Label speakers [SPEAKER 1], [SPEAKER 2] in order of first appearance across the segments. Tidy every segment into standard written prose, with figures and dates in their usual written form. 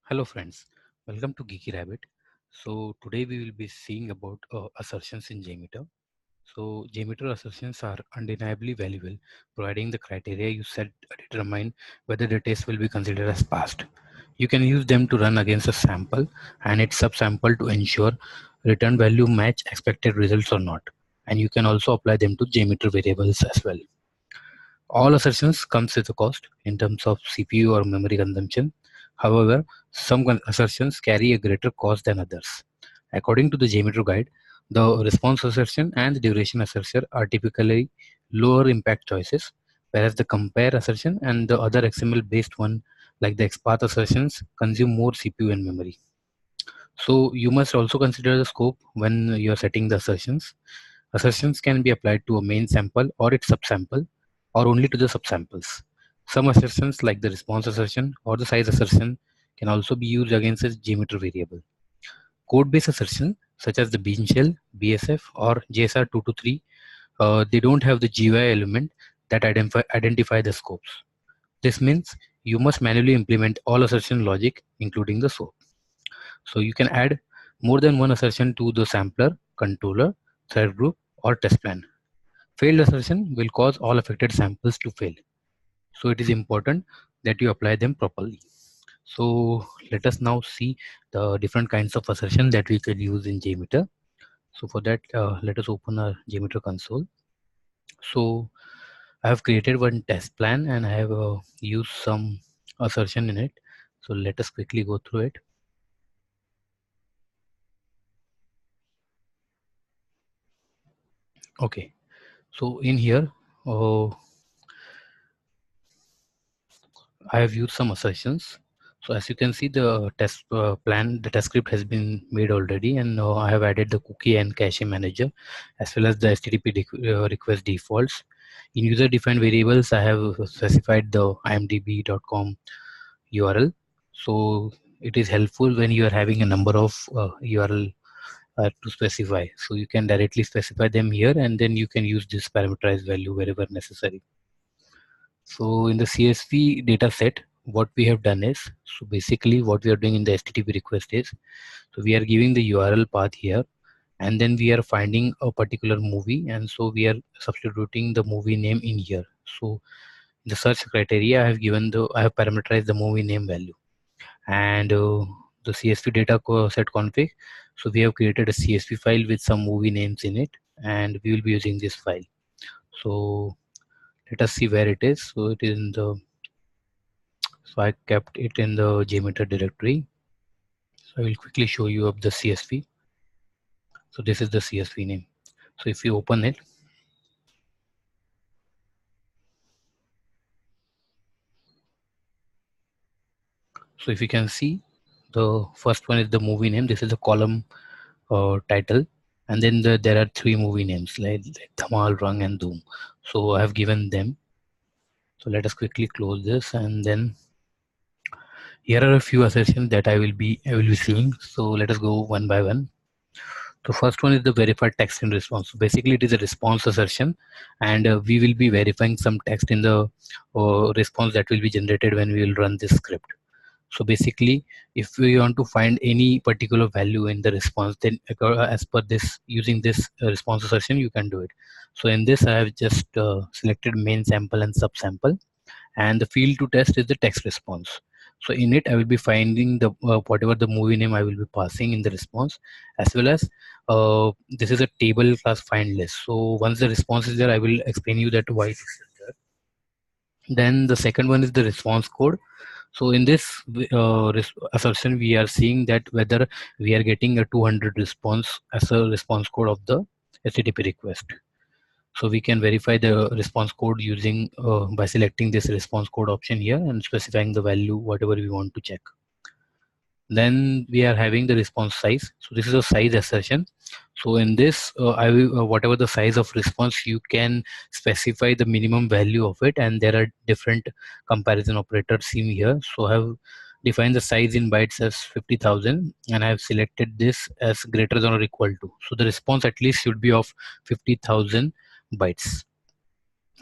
[SPEAKER 1] Hello friends, welcome to Geeky Rabbit. So today we will be seeing about assertions in Jmeter. So Jmeter assertions are undeniably valuable, providing the criteria you set determine whether the test will be considered as passed. You can use them to run against a sample and its subsample to ensure return value match expected results or not. And you can also apply them to Jmeter variables as well. All assertions comes with a cost in terms of CPU or memory consumption. However, some assertions carry a greater cost than others. According to the Jmeter guide, the response assertion and the duration assertion are typically lower impact choices, whereas the compare assertion and the other XML based one like the XPath assertions consume more CPU and memory. So you must also consider the scope when you are setting the assertions. Assertions can be applied to a main sample or its subsample or only to the subsamples. Some assertions like the response assertion or the size assertion can also be used against a Jmeter variable. Code-based assertion such as the bean shell, BSF or JSR223, they don't have the GUI element that identify the scopes. This means you must manually implement all assertion logic including the scope. So you can add more than one assertion to the sampler, controller, thread group or test plan. Failed assertion will cause all affected samples to fail. So it is important that you apply them properly. So let us now see the different kinds of assertion that we could use in Jmeter. So for that, let us open our Jmeter console. So I have created one test plan and I have used some assertion in it. So let us quickly go through it. Okay, so in here, I have used some assertions. So as you can see, the test the test script has been made already, and I have added the cookie and cache manager, as well as the HTTP request defaults. In user-defined variables, I have specified the imdb.com URL. So it is helpful when you are having a number of URL to specify. So you can directly specify them here, and then you can use this parameterized value wherever necessary. So in the CSV data set, what we have done is, so basically what we are doing in the HTTP request is, so we are giving the URL path here, and then we are finding a particular movie, and so we are substituting the movie name in here. So in the search criteria, I have parameterized the movie name value, and the CSV data set config. So we have created a CSV file with some movie names in it, and we will be using this file. So let us see where it is. So it is in the So I kept it in the Jmeter directory. So I will quickly show you up the CSV. So this is the CSV name. So if you open it, so if you can see, the first one is the movie name. This is the column title, and then there are three movie names like Dhamal, Rang, and Doom. So I have given them. So let us quickly close this, and then here are a few assertions that I will be seeing. So let us go one by one. The first one is the verified text in response. So basically, it is a response assertion, and we will be verifying some text in the response that will be generated when we will run this script. So basically, if we want to find any particular value in the response, then as per this, using this response assertion, you can do it. So in this, I have just selected main sample and subsample, and the field to test is the text response. So in it, I will be finding the whatever the movie name I will be passing in the response, as well as this is a table class find list. So once the response is there, I will explain you that why this is there. Then the second one is the response code. So in this assertion, we are seeing that whether we are getting a 200 response as a response code of the HTTP request. So we can verify the response code using by selecting this response code option here and specifying the value whatever we want to check. Then we are having the response size. So this is a size assertion. So in this, I will whatever the size of response, you can specify the minimum value of it, and there are different comparison operators seen here. So I have defined the size in bytes as 50,000, and I have selected this as greater than or equal to. So the response at least should be of 50,000 bytes.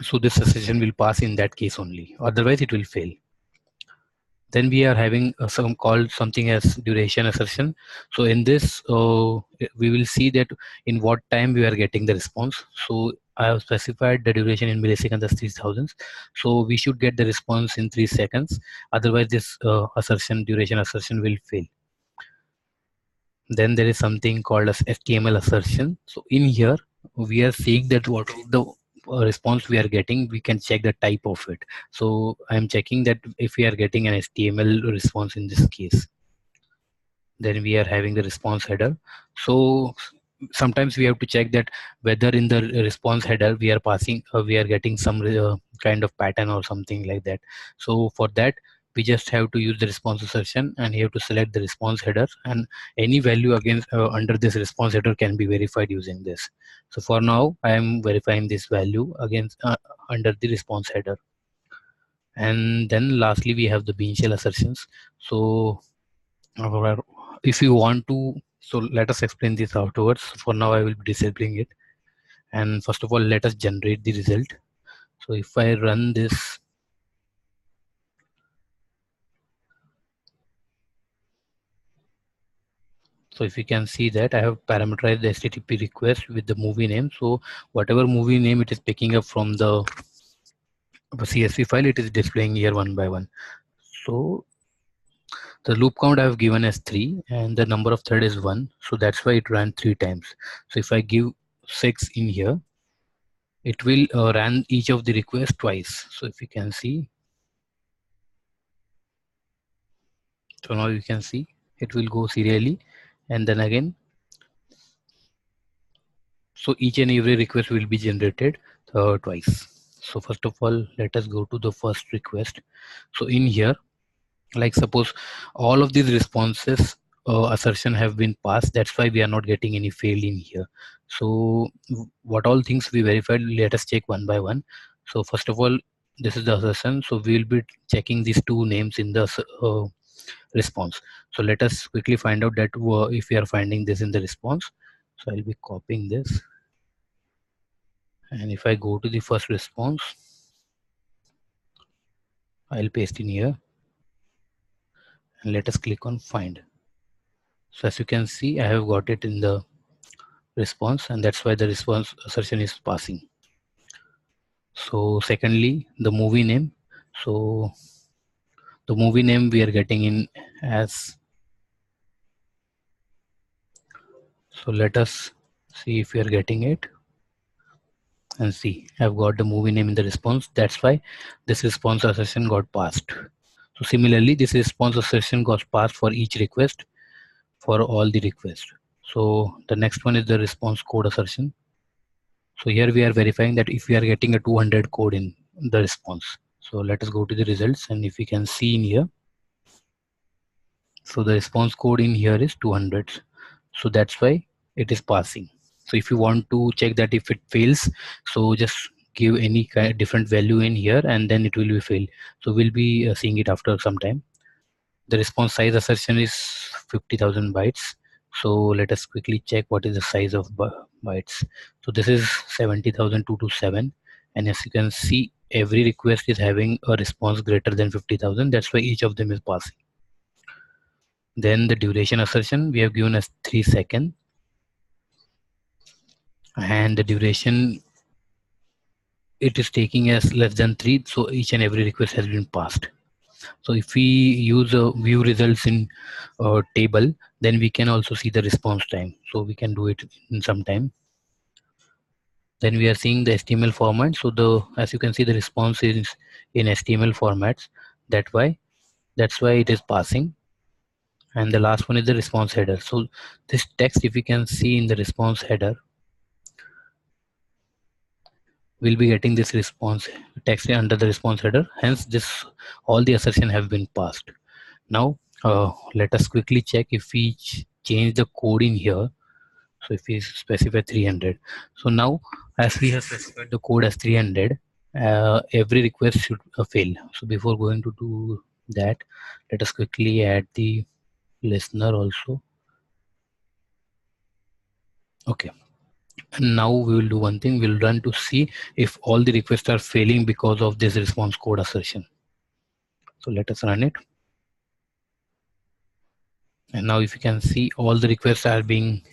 [SPEAKER 1] So this assertion will pass in that case only, otherwise it will fail. Then we are having some called something as duration assertion. So in this, we will see that in what time we are getting the response. So I have specified the duration in milliseconds as 3000. So we should get the response in 3 seconds. Otherwise, this duration assertion will fail. Then there is something called as HTML assertion. So in here, we are seeing that what the response we are getting, we can check the type of it. So I'm checking that if we are getting an HTML response in this case, then we are having the response header. So sometimes we have to check that whether in the response header we are passing, we are getting some kind of pattern or something like that. So for that, we just have to use the response assertion, and you have to select the response header, and any value against under this response header can be verified using this. So for now, I am verifying this value against under the response header. And then lastly, we have the bean shell assertions. So if you want to, so let us explain this afterwards. For now, I will be disabling it. And first of all, let us generate the result. So if I run this, so if you can see that I have parameterized the HTTP request with the movie name. So whatever movie name it is picking up from the CSV file, it is displaying here one by one. So the loop count I have given as 3, and the number of thread is 1. So that's why it ran 3 times. So if I give 6 in here, it will run each of the requests twice. So if you can see, so now you can see it will go serially, and then again, so each and every request will be generated twice. So first of all, let us go to the first request. So in here, like suppose all of these responses assertion have been passed, that's why we are not getting any fail in here. So what all things we verified, let us check one by one. So first of all, this is the assertion, so we will be checking these two names in the response. So let us quickly find out that if we are finding this in the response. So I'll be copying this, and if I go to the first response, I'll paste in here, and let us click on find. So as you can see, I have got it in the response, and that's why the response assertion is passing. So secondly, the movie name. So the movie name we are getting in as, so let us see if we are getting it, and see I've got the movie name in the response. That's why this response assertion got passed. So similarly, this response assertion got passed for each request for all the requests. So the next one is the response code assertion. So here we are verifying that if we are getting a 200 code in the response. So let us go to the results, and if we can see in here, so the response code in here is 200. So that's why it is passing. So if you want to check that if it fails, so just give any kind of different value in here, and then it will be fail. So we'll be seeing it after some time. The response size assertion is 50,000 bytes. So let us quickly check what is the size of bytes. So this is 70,227, and as you can see, every request is having a response greater than 50,000. That's why each of them is passing. Then the duration assertion we have given as 3 seconds, and the duration it is taking as less than 3. So each and every request has been passed. So if we use view results in table, then we can also see the response time. So we can do it in some time. Then we are seeing the HTML format. So as you can see, the response is in HTML formats. That's why it is passing. And the last one is the response header. So this text, if you can see in the response header, we'll be getting this response text under the response header. Hence, all the assertion have been passed. Now, let us quickly check if we change the code in here. So if we specify 300, so now as we have specified the code as 300, every request should fail. So before going to do that, let us quickly add the listener also. Okay. And now we will do one thing. We'll run to see if all the requests are failing because of this response code assertion. So let us run it. And now if you can see, all the requests are being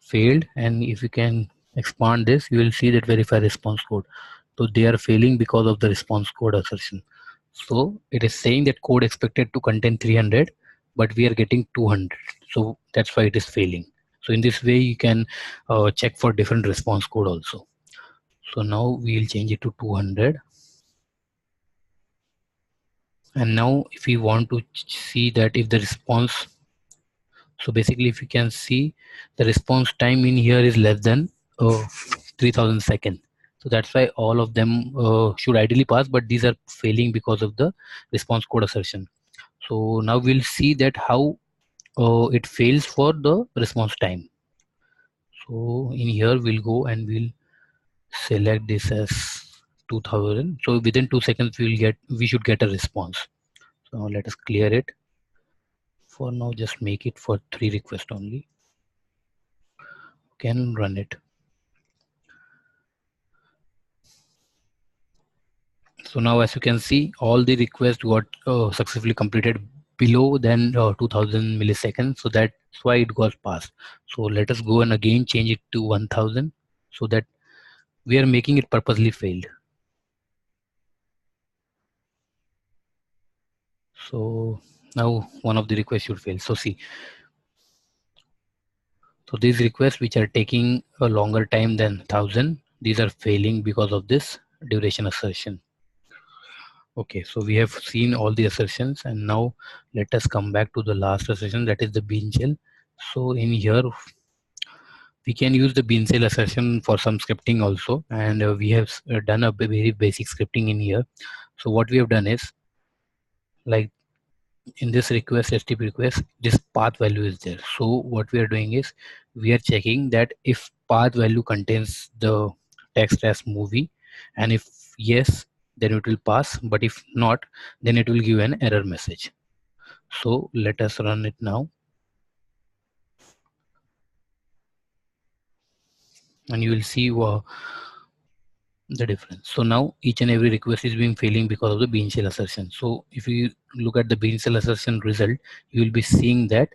[SPEAKER 1] failed, and if you can expand this, you will see that verify response code. So they are failing because of the response code assertion. So it is saying that code expected to contain 300, but we are getting 200. So that's why it is failing. So in this way, you can check for different response code also. So now we'll change it to 200. And now if we want to see that if the response, so basically if you can see, the response time in here is less than 3000 seconds. So that's why all of them should ideally pass, but these are failing because of the response code assertion. So now we'll see that how it fails for the response time. So in here we'll go and we'll select this as 2000. So within 2 seconds we should get a response. So now let us clear it. For now, just make it for 3 requests only. Can run it. So now as you can see, all the requests got successfully completed below than 2000 milliseconds. So that's why it got passed. So let us go and again change it to 1000, so that we are making it purposely failed. So now one of the requests should fail. So see, so these requests which are taking a longer time than 1000, these are failing because of this duration assertion. Okay, so we have seen all the assertions, and now let us come back to the last assertion, that is the bean shell. So in here we can use the bean shell assertion for some scripting also, and we have done a very basic scripting in here. So what we have done is, like in this request, HTTP request, this path value is there. So what we are doing is we are checking that if path value contains the text as movie, and if yes, then it will pass, but if not, then it will give an error message. So let us run it now, and you will see the difference. So now each and every request is being failing because of the bean shell assertion. So if you look at the bean shell assertion result, you will be seeing that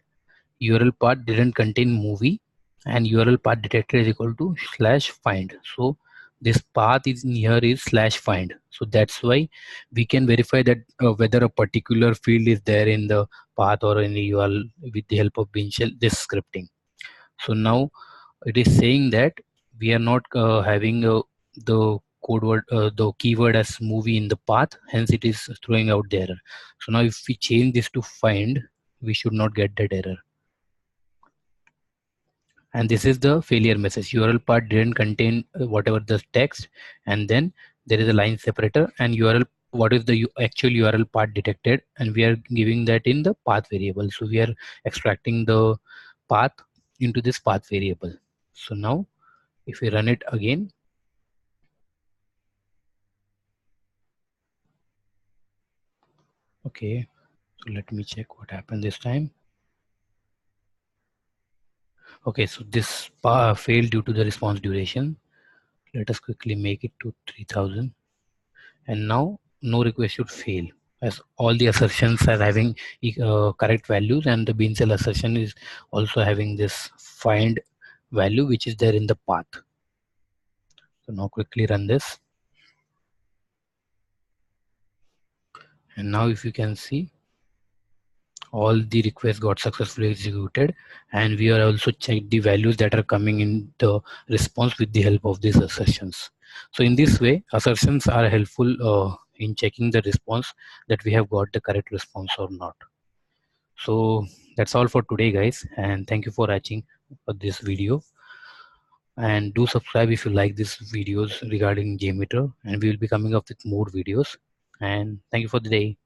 [SPEAKER 1] URL path didn't contain movie, and URL path detected is equal to /find. So this path is in here is /find. So that's why we can verify that whether a particular field is there in the path or in the URL with the help of bean shell, this scripting. So now it is saying that we are not having the code word, the keyword as movie in the path, hence it is throwing out the error. So now if we change this to find, we should not get that error. And this is the failure message. URL part didn't contain whatever the text, and then there is a line separator, and URL, what is the actual URL part detected, and we are giving that in the path variable. So we are extracting the path into this path variable. So now if we run it again, okay, so let me check what happened this time. Okay, so this failed due to the response duration. Let us quickly make it to 3000, and now no request should fail, as all the assertions are having correct values, and the bean cell assertion is also having this find value which is there in the path. So now quickly run this, and now if you can see, all the requests got successfully executed, and we are also checked the values that are coming in the response with the help of these assertions. So in this way, assertions are helpful in checking the response, that we have got the correct response or not. So that's all for today, guys, and thank you for watching this video, and do subscribe if you like these videos regarding Jmeter, and we will be coming up with more videos, and thank you for the day.